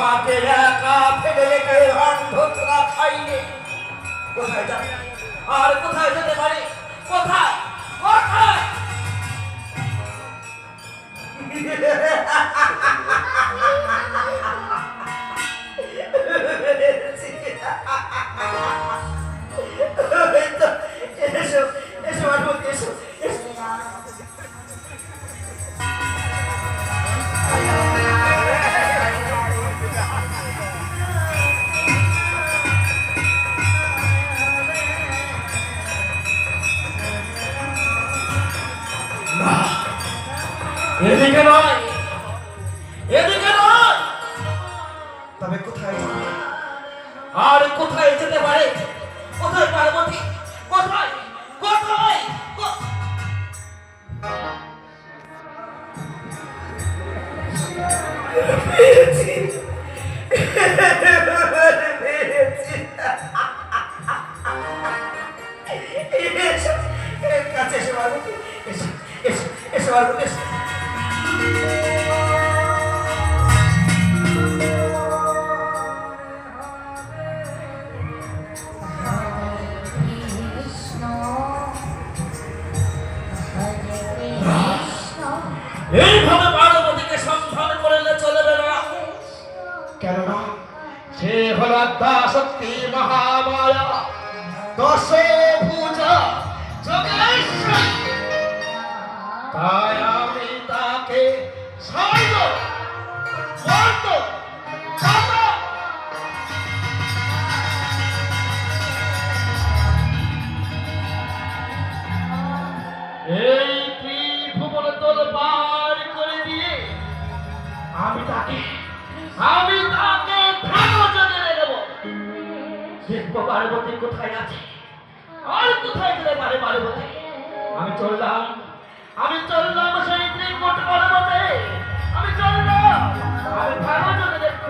আমাকে একা ফেলে রেখে অন্ধতরা খাইনি। কোথায় যাবে আর কোথায় যেতে পারি? কোথায় কোথায়? এসো এসো আনবতী, এসো এসো। এদিকে নয়, এদিকে নয়। তবে কোথায় যাবে? আর কোথায় যেতে পারে? কোথায় পার্বতী? কোথায় কোথায়? পেয়েছি, পেয়েছি। এসো, এর কাছে এসো পার্বতী, এসো এসো এসো পার্বতী, এসো। এইভাবে পার্বতীকে সন্ধান করলে চলবে না, কেননা সে হল আদ্যাশক্তি মহামায়া, দশভুজা যোগেশ্বরী। তাই আমি তাকে সাহায্য করতে পারবো। এই ত্রিভুবনে তোলপাড় করে দিয়ে আমি তাকে ধ্যানজনে নেব। দেখবো পার্বতী কোথায় আছে আর কোথায় গেলে পারে পার্বতী। আমি চললাম সেই ত্রিকুট পর্বতে, আমি চললাম, আমি ধ্যানজনে দেখবো।